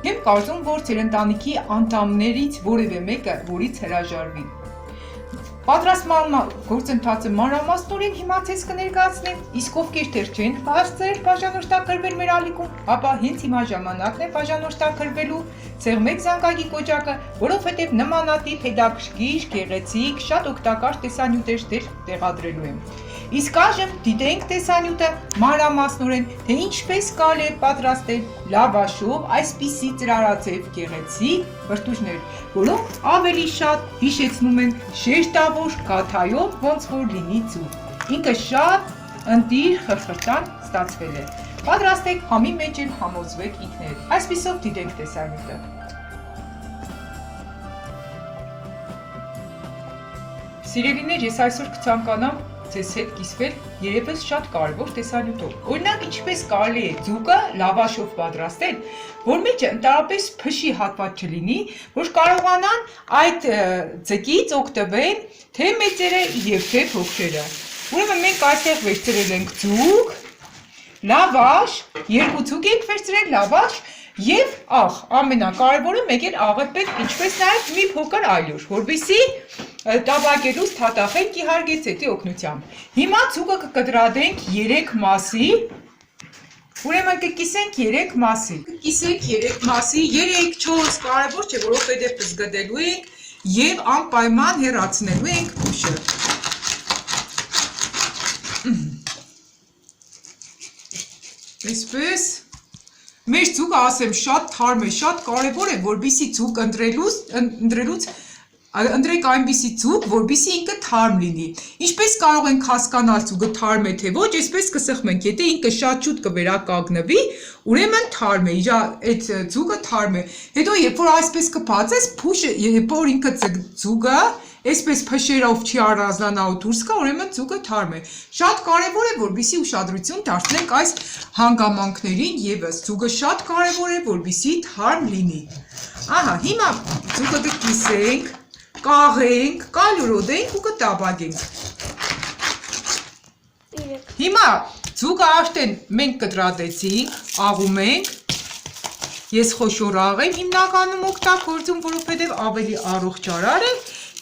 Եմ կարծում, որ ձեր ընտանիքի անդամներից որևէ մեկը, որից հրաժարվի։ Պատրաստման գործընթացը մանրամասնորեն հիմա ցես կներկայացնեմ, իսկ ովքեր դեռ չեն հասցրել բաժանորդագրվել մեր ալիքում, ապա հենց հիմա ժամանակն է բաժանորդագրվելու ցեղ 1 զանգակի կոճակը, որովհետև նմանատիպ հետաքրքիր, գեղեցիկ, շատ օգտակար տեսանյութեր դեռ տեղադրելու եմ։ Իսկ այժմ դիտենք տեսանյութը մանրամասնորեն, թե ինչպես կարելի է պատրաստել լավաշով այսպիսի ծրարաձև գեղեցիկ բրդուճներ, որոնք ավելի շատ հիշեցնում են շեշտավոր գաթայով, ոնց որ լինի ձուկ։ Ինքը շատ ընտիր խրխրտան ստացվել է։ Պատրաստեք համի մեջ էլ համոզվեք ինքներդ։ Այսպիսով դիտենք տեսանյութը։ Սիրելիներ, ես այսօր կցանկանամ ձեզ հետ կիսվել երևս շատ կարևոր տեսանյութով։ Օրինակ, ինչպես կարելի է ձուկը լավաշով պատրաստել, որ մեջը ընդհանրապես փշի հատված չլինի, որ կարողանան այդ ձկից օգտվեն թե մեծերը եւ թե փոքրերը։ Ուրեմն մենք այստեղ վերցրել ենք ձուկ, լավաշ, երկու ձուկ ենք վերցրել, լավաշ եւ աղ, ամենակարևորը մեկ էլ աղը պետք, ինչպես նաեւ մի փոքր ալյուր, որովհետեւ տաբակելուց թաթախենք իհարկե ցետի օգնությամբ։ Հիմա ձուկը կկտրատենք 3 մասի, ուրեմն կկիսենք 3 մասի։ Կկիսենք 3 մասի, 3-4 կարևոր չէ, որովհետև բզգդելու ենք եւ անպայման հեռացնելու ենք փուշը։ Այսպես մեր ձուկը, ասեմ, շատ թարմ է, շատ կարևոր է, որպեսզի ձուկ ընտրելուց ընտրեք այնպիսի ձուկ, որպեսզի ինքը թարմ լինի։ Ինչպես կարող ենք հասկանալ ձուկը թարմ է թե ոչ, այսպես կսխմենք, եթե ինքը շատ շուտ կվերականգնվի, ուրեմն թարմ է, այդ ձուկը թարմ է։ Հետո երբ որ այսպես կբացես, փուշը, երբ որ ինքը ձուկը այսպես փշերով չի առանձնանա ու դուրս գա, ուրեմն ձուկը թարմ է։ Շատ կարևոր է, որպեսզի ուշադրություն դարձնենք այս հանգամանքներին եւս։ Ձուկը շատ կարևոր է, որպեսզի թարմ լինի։ Ահա, հիմա ձուկը կկիսենք, կաղենք, կալյուրոդենք ու կտաբակենք։ Հիմա ձուկը արդեն մենք կտրատեցինք, աղում ենք։ Ես խոշոր աղ եմ հիմնականում օգտագործում, որովհետև ավելի առողջարար է։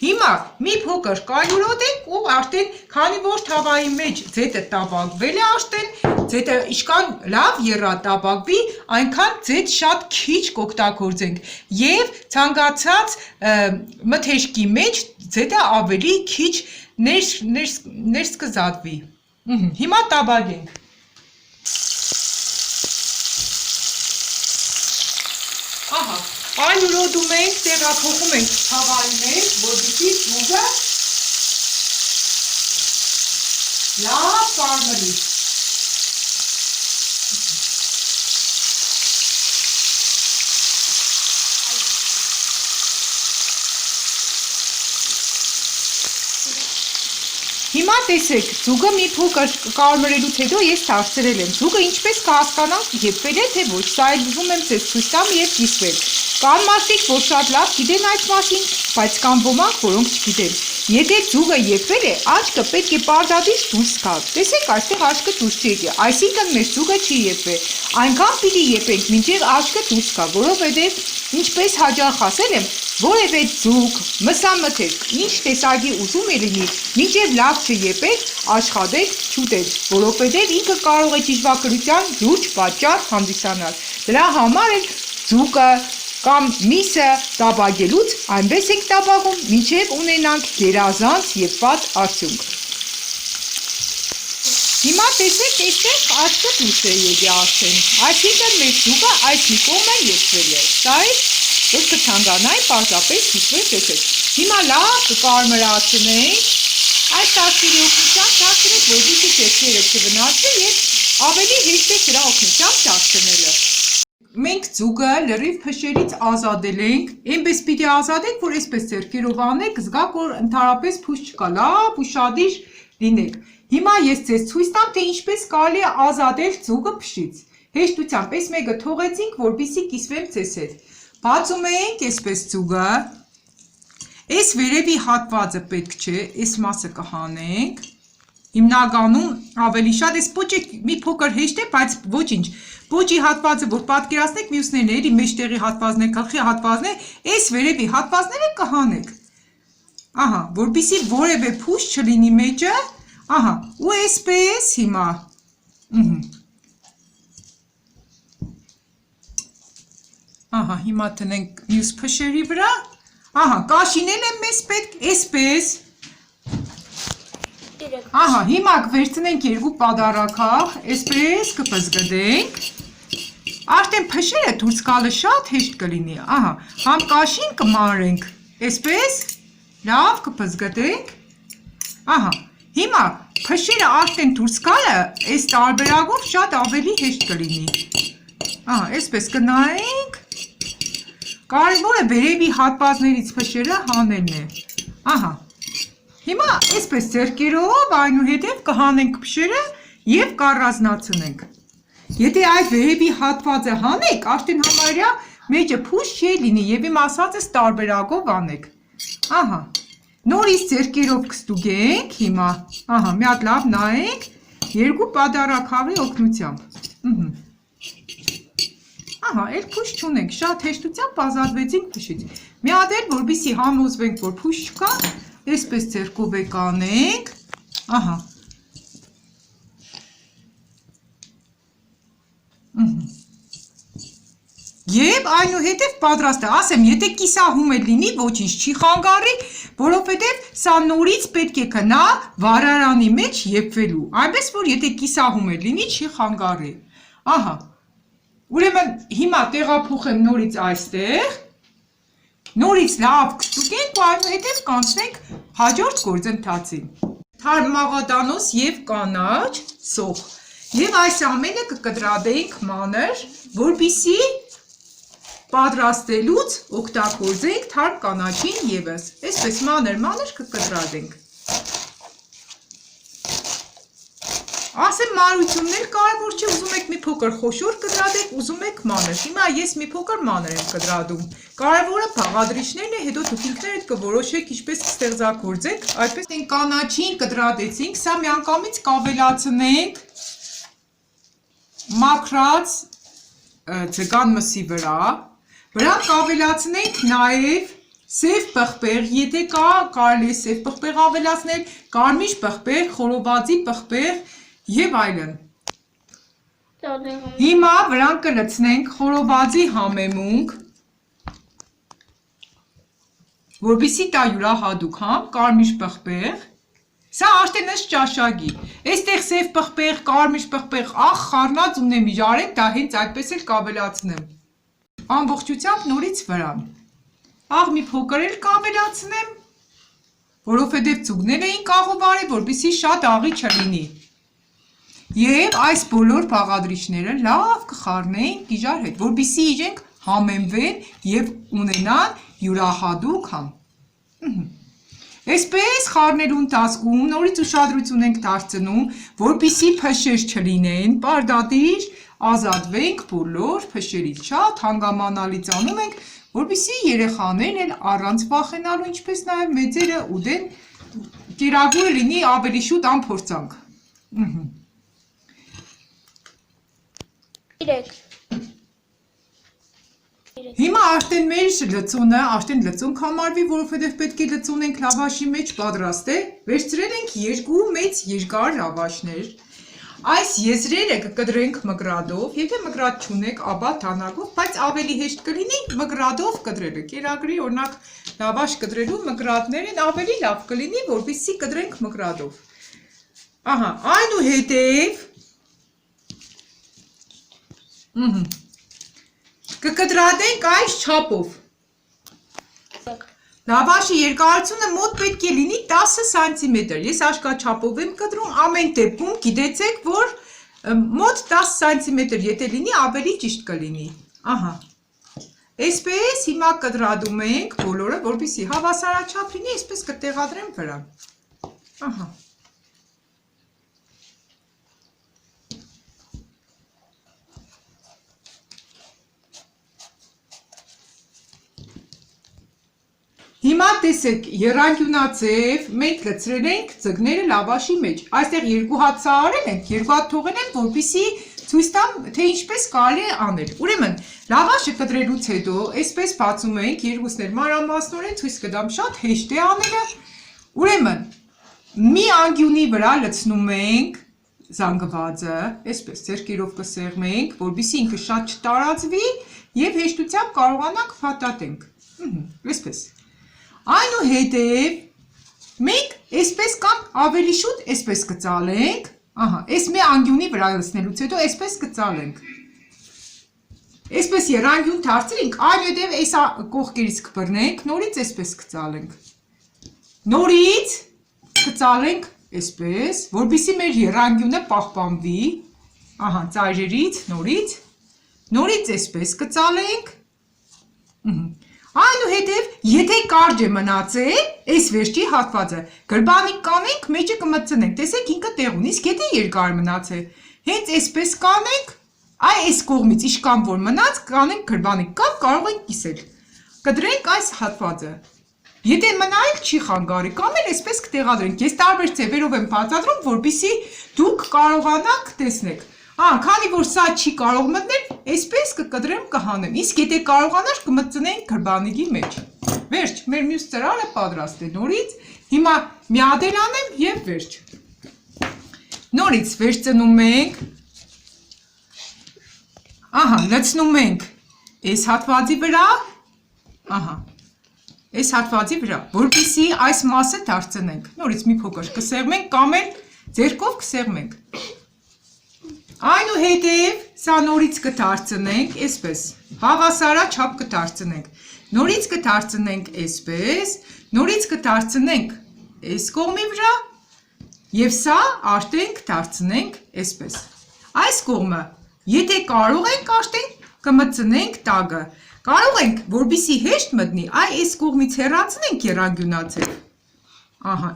Հիմա մի փոքր կալյուրոդենք ու արդեն քանի որ թավայի մեջ ձետը տաբակվել է արդեն, ձետը ինչքան լավ եռատաբակվի, այնքան ձետ շատ քիչ կօգտագործենք եւ ցանկացած մթեշկի մեջ ձետը ավելի քիչ ներս կզատվի։ Հիմա տաբակենք։ Ահա, կալյուրոդում ենք, տեղափոխում ենք թավայի մեջ, որպեսզի ձուկը լավ կարմրի։ Հիմա տեսեք, ձուկը մի փոքր կարմրելուց հետո ես թաքցրել եմ։ Ձուկը ինչպես կհասկանանք, եփվել է թե ոչ, սա էլ ուզում եմ ձեզ ցույց տամ եւ կիսվել։ Կան մարդիկ, որ շատ լավ գիտեն այս մասին, բայց կան ոմանք, որոնք չգիտեն։ Եթե ձուկը եփվել է, աչքը պետք է պարզապես դուրս գա։ Տեսեք, այստեղ աչքը դուրս չի եկել, այսինքն մեր ձուկը չի եփվել։ Այնքան պիտի եփենք, մինչև աչքը դուրս գա, որովհետև ինչպես հաճախ ասել եմ, որևէ ձուկ, մսամթերք, ինչ տեսակի ուզում է լինի, մինչև լավ չեփեք, աշխատեք չուտել, որովհետև ինքը կարող է ճիժվակրության լուրջ պատճառ հանդիսանալ։ Դրա համար էլ ձուկը կամ միսը տաբակելուց այնպես ենք տաբակում, մինչև ունենանք գերազանց եւ վատ արդյունք։ Հիմա տեսեք, այստեղ աչքը դուրս է եկել արդեն, այսինքն մեր ձուկը այս մի կողմը եփվել է։ Դա է, որ կցանկանայի պարզապես կիսվել, տեսեք։ Հիմա լավ կկարմրացնենք, այս տասիրի օգնությամբ դարձնենք, որպեսզի տեսքերը չվնասվի եւ ավելի հեշտ է դրա օգնությամբ դարձնելը։ Մենք ձուկը լրիվ փշերից ազատել ենք, այնպես պիտի ազատենք, որ այսպես ձեռքերով անեք, զգաք, որ ընդհանրապես փուշ չկա, լավ ուշադիր լինեք։ Հիմա ես ձեզ ցույց տամ, թե ինչպես կարելի է ազատել ձուկը փշից։ Հեշտությամբ այս մեկը թողեցինք, որպեսզի կիսվեմ ձեզ հետ։ Բացում ենք այսպես ձուկը։ Այս վերևի հատվածը պետք չէ, այս մասը կհանենք։ հիմնականում ավելի շատ էս պոճը մի փոքր հեշտ է, բայց ոչինչ։ Պոճի հատվածը, որ պատկերացնեք, մյուսներն էլի մեջտեղի հատվածն է, գլխի հատվածն է, այս վերևի հատվածները կհանեք։ Ահա, որպեսզի որևէ փուշ չլինի մեջը, ահա, ու այսպես հիմա։ Ահա, հիմա տնենք մյուս փշերի վրա։ Ահա, կաշինել եմ մեզ պետք, այսպես։ Ահա, հիմա կվերցնենք երկու պադարակախ, այսպես կպզգդենք, արդեն փշերը դուրս գալը շատ հեշտ կլինի, ահա, համ կաշին կմանրենք, այսպես, լավ կպզգդենք, ահա, հիմա փշերը արդեն դուրս գալը, այս տարբերակով շատ ավելի հեշտ կլինի, ահա, այսպես կնայենք, կարևորը վերևի հատվածներից փշերը հանելն է, ահա, հիմա այսպես ձեռքերով այնուհետև կհանենք փշերը և կառանձնացնենք։ Եթե այդ վերևի հատվածը հանեք, արդեն համարյա մեջը փուշ չի լինի և իմ ասածս տարբերակով անեք։ Ահա, նորից ձեռքերով կստուգենք հիմա, ահա, մի հատ լավ նայենք երկու պադարակախի օգնությամբ։ Ահա, էլ փուշ չունենք, շատ հեշտությամբ ազատվեցինք փշից։ Մի հատ էլ, որպեսզի համոզվենք, որ փուշ չկա, այսպես ձեռքով եք անենք, ահա, և այնուհետև պատրաստ է, ասեմ, եթե կիսահում է լինի, ոչինչ չի խանգարի, որովհետև սա նորից պետք է գնա վառարանի մեջ եփվելու, այնպես որ եթե կիսահում է լինի, չի խանգարի, ահա, ուրեմն հիմա տեղափոխեմ նորից այստեղ, նորից լավ կստուգենք ու այնուհետև կանցնենք հաջորդ գործընթացին։ Թարմաղադանոս և կանաչ սոխ և այս ամենը կկտրատենք մանր, որպեսզի պատրաստելուց օգտագործենք թարմ կանաչին ևս, այսպես մանր կկտրատենք։ Ասեմ մանրությունն էլ կարևոր չէ, ուզում եք մի փոքր խոշոր կտրատեք, ուզում եք մանր։ Հիմա ես մի փոքր մանր եմ կտրատում։ Կարևորը բաղադրիչներն է, հետո դուք ինքներդ կորոշեք ինչպես կստեղծագործեք, այդպես են կանաչին կտրատեցինք, սա միանգամից կավելացնենք մաքրած ձգան մսի վրա կավելացնենք նաև սև պղպեղ, եթե կա, կարելի է սև պղպեղ ավելացնել, կարմիր պղպեղ, խորովածի պղպեղ և այլն։ Հիմա վրան կլցնենք խորովածի համեմունք, որպեսզի տա յուրահատուկ համ, կարմիր պղպեղ, սա արդեն ըստ ճաշակի, այստեղ սև պղպեղ, կարմիր պղպեղ, ախ խառնած ունեմ իրարեք, դա հենց այդպես էլ կավելացնեմ։ Ամբողջությամբ նորից վրան։ Աղ մի փոքր էլ կավելացնեմ, որովհետև ծուգնել էին կաղովարի, որպեսզի շատ աղի չլինի։ Եվ այս բոլոր բաղադրիչները լավ կխառնենք իջար հետ, որպեսզի իրենք համեմվեն և ունենան յուրահատուկ համ։ Այսպես խառնելու ընթացքում նորից ուշադրություն ենք դարձնում, որպեսզի փշեր չլինեն, պարդատիր ազատվենք բոլոր փշերից, շատ հանգամանալից անում ենք, որպեսզի երեխաներն էլ առանց վախենալու, ինչպես նաև մեծերը ուտեն, կերակուրը լինի ավելի շուտ անփորձանք։ Հիմա արդեն մեր լծունը, արդեն լծուն կհամարվի, որովհետև պետք է լծունենք լավաշի մեջ պատրաստ է, վերցրել ենք երկու մեծ երկար լավաշներ, այս եզրերը կկտրենք մկրատով, եթե մկրատ չունեք, ապա թանաքով, բայց ավելի հեշտ կլինի մկրատով կտրելը, կերակրի օրինակ լավաշ կտրելու մկրատներն ավելի լավ կլինի, որպեսզի կտրենք մկրատով։ Ահա, այնուհետև կկտրատենք այս չափով։ Լավաշի երկարությունը մոտ պետք է լինի 10 սանտիմետր, ես աշկաչափով եմ կտրում, ամեն դեպքում գիտեցեք, որ մոտ 10 սանտիմետր եթե լինի, ավելի ճիշտ կլինի, ահա, այսպես հիմա կտրատում ենք բոլորը, որպեսզի հավասարաչափ լինի, այսպես կտեղադրեմ վրան, ահա, հիմա Հիմա տեսեք, եռանկյունաձև մենք լցրել ենք ձկները լավաշի մեջ։ Այստեղ երկու հատ սա արել ենք, երկու հատ թողել ենք, որպեսզի ցույց տամ, թե ինչպես կարելի է անել։ Ուրեմն, լավաշը կտրելուց հետո, այսպես բացում ենք, երկուսն էլ մանրամասնորեն ցույց կտամ, շատ հեշտ է անելը։ Ուրեմն, մի անկյունի վրա լցնում ենք զանգվածը, այսպես ձեռքերով կսեղմենք, որպեսզի ինքը շատ չտարածվի եւ հեշտությամբ կարողանանք փաթաթենք։ Այսպես։ Այնուհետև մենք այսպես կամ ավելի շուտ այսպես կծալենք, այս մի անկյունի վրա լցնելուց հետո այսպես կծալենք։ Այսպես եռանկյուն դարձրինք, այնուհետև այս կողքերից կբռնենք, նորից այսպես կծալենք։ Նորից կծալենք այսպես, որպեսզի մեր եռանկյունը պահպանվի, ծայրերից, նորից այսպես կծալենք, այնուհետև, եթե կարճ է մնացել, այս վերջի հատվածը, գրբանիկ կանենք, մեջը կմտցնենք, տեսեք ինքը տեղ ունի, իսկ եթե երկար մնացել, հենց այսպես կանենք, այս կողմից իշքան որ մնաց, կանենք գրբանիկ կապ, կարող ենք կիսել, կդրենք այս հատվածը, եթե մնայել չի խանգարի, կամ էլ այսպես կտեղադրենք, ես տարբեր ձևերով եմ բացատրում, որպեսզի դուք կարողանաք տեսնեք, քանի որ սա չի կարող մտնել, այսպես կկտրեմ կհանեմ, իսկ եթե կարողանար կմտցնենք գրբանիկի մեջ, վերջ, մեր մյուս ծրարը պատրաստ է, նորից, հիմա մի հատ էլ անեմ և վերջ, նորից վերջ ծնում ենք, լցնում ենք այս հատվածի վրա, այս հատվածի վրա, որպեսզի այս մասը դարձնենք, նորից մի փոքր կսեղմենք կամ էլ ձեռքով կսեղմենք, այնուհետև սա նորից կդարձնենք այսպես, հավասարաչափ կդարձնենք, նորից կդարձնենք այսպես, նորից կդարձնենք այս կողմի վրա և սա արդեն կդարձնենք այսպես, այս կողմը, եթե կարող ենք արդեն կմտցնենք տագը, կարող ենք, որպեսզի հեշտ մտնի, այս կողմից հեռացնենք եռանկյունաձև,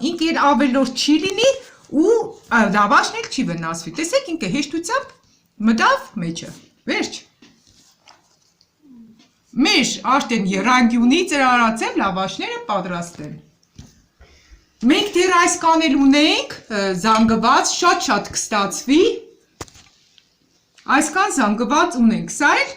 ինքը ավելորդ չի լինի ու լավաշն էլ չի վնասվի, տեսեք ինքը հեշտությամբ մտավ մեջը, վերջ, մեր արդեն եռանկյունի ծրարացել լավաշները պատրաստ են, մենք դեռ այս կանել ունենք զանգված, շատ կստացվի, այսքան զանգված ունենք, սա էլ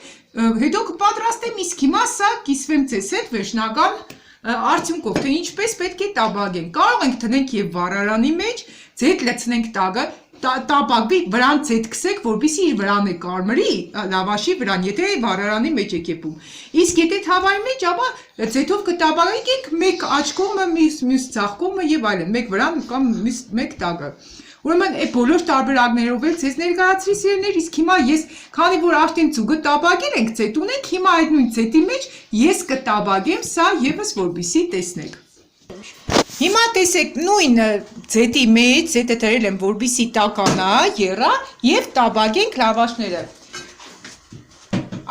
հետո կպատրաստեմ, իսկ հիմա սա կիսվեմ ձեզ հետ վերջնական արդյունքով, թե ինչպես պետք է տաբագենք, կարող ենք տնենք և վառարանի մեջ, ձետ լցնենք տագը, տաբագի վրան ձետ կսեք, որպեսզի իր վրան է կարմրի, լավաշի վրան, եթե վառարանի մեջ է կեպում, իսկ եթե թավայի մեջ, ապա ձետով կտաբագենք մեկ աջ կողմը, մյուս ձախ կողմը և այլն, մեկ վրան կամ մեկ տագը, ուրեմն բոլոր տարբերակներով էլ ձեզ ներկայացրի սիրելիներ, իսկ հիմա ես, քանի որ արդեն ձուկը տաբագել ենք, ձետ ունենք, հիմա այդ նույն ձետի մեջ ես կտաբագեմ սա ևս որպեսզի տեսնեք։ Հիմա տեսեք նույն ձետի մեջ, ձետը դրել եմ, որպեսզի տականա, եռա և տաբագենք լավաշները։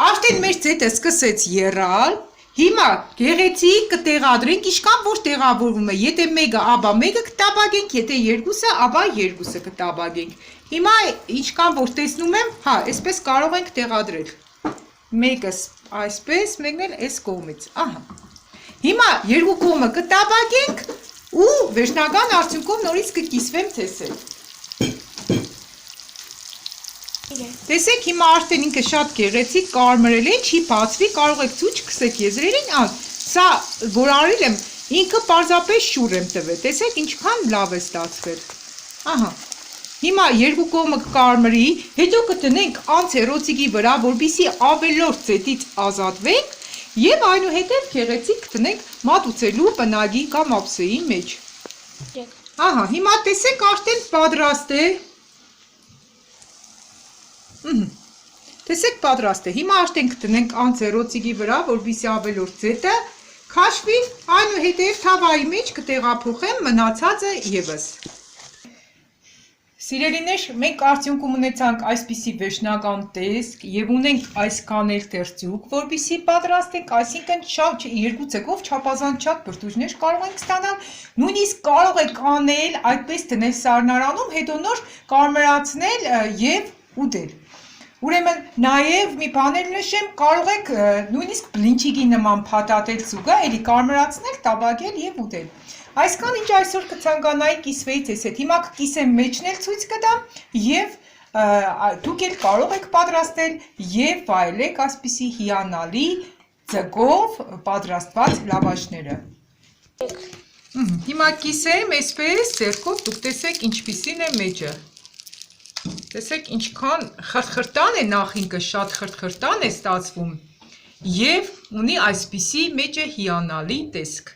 Արդեն մեր ձետը սկսեց եռալ, հիմա գեղեցիկ կտեղադրենք, ինչքան որ տեղավորվում է, եթե մեկը, ապա մեկը կտաբագենք, եթե երկուսը, ապա երկուսը կտաբագենք։ Հիմա ինչքան որ տեսնում եմ, այսպես կարող ենք տեղադրել։ Մեկը այսպես, մեկն էլ այս կողմից, Հիմա երկու կողմը կտաբագենք ու վերջնական արդյունքով նորից կկիսվեմ ձեզ հետ։ Տեսեք հիմա արդեն ինքը շատ գեղեցիկ կարմրել է, չի բացվի, կարող եք ցույց կսեք եզրերին, սա որ արել եմ, ինքը պարզապես շուռ եմ տվել, տեսեք ինչքան լավ է ստացվել։ Հիմա երկու կողմը կարմրի, հետո կտնենք անցերոցիկի վրա, որպեսզի ավելորդ ձետից ազատվենք և այնուհետև գեղեցիկ կտնենք մատուցելու պնակի կամ ափսեի մեջ։ Հիմա տեսեք արդեն պատրաստ է։ Տեսեք պատրաստ է, հիմա արդեն կտնենք անցերոցիկի վրա, որպեսզի ավելորդ ձետը քաշվի, այնուհետև թավայի մեջ կտեղափոխեմ մնացածը ևս։ Սիրելիներ, մենք արդյունքում ունեցանք այսպիսի վերջնական տեսք և ունենք այսքան էլ թերթիկ, որպեսզի պատրաստենք, այսինքն երկու ցկով չափազանց բրդուճներ կարող ենք ստանալ, նույնիսկ կարող եք անել այդպես դնել սառնարանում, հետո նոր կարմրացնել և ուտել։ Ուրեմն նաև մի բաներ նշեմ, կարող եք նույնիսկ բլինչիկի նման փաթաթել զուգը, էլի կարմրացնել, տաբագել եւ ուտել։ Այսքան ինչ այսօր կցանկանայի կիսվեի ձեզ հետ։ Հիմա կկիսեմ մեջն էլ ցույց կտամ եւ դուք էլ կարող եք պատրաստել եւ վայելեք այսպիսի հիանալի ձգով պատրաստված լավաշները։ Հիմա կիսեմ այսպես ձեռքով, դուք տեսեք ինչպիսին է մեջը։ Տեսեք ինչքան խրթխրտան է նախինքը, շատ խրթխրտան է ստացվում եւ ունի այսպիսի մեջը հիանալի տեսք։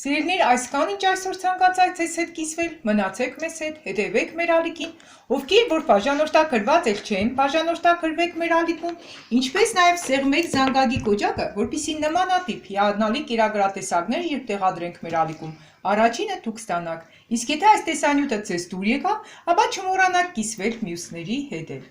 Սիրելիներ, այսքան ինչ այսօր ցանկացա ձեզ հետ կիսվել, մնացեք մեզ հետ, հետևեք մեր ալիքին, ովքեր որ բաժանորդագրված էլ չեն, բաժանորդագրվեք մեր ալիքում, ինչպես նաև սեղմեք զանգակի կոճակը, որպեսզի նմանատիպ հիանալի կերակրատեսակներ երբ տեղադրենք մեր ալիքում, առաջինը դուք ստանաք, իսկ եթե այս տեսանյութը ձեզ դուր եկավ, ապա չմոռանաք կիսվել մյուսների հետ էլ։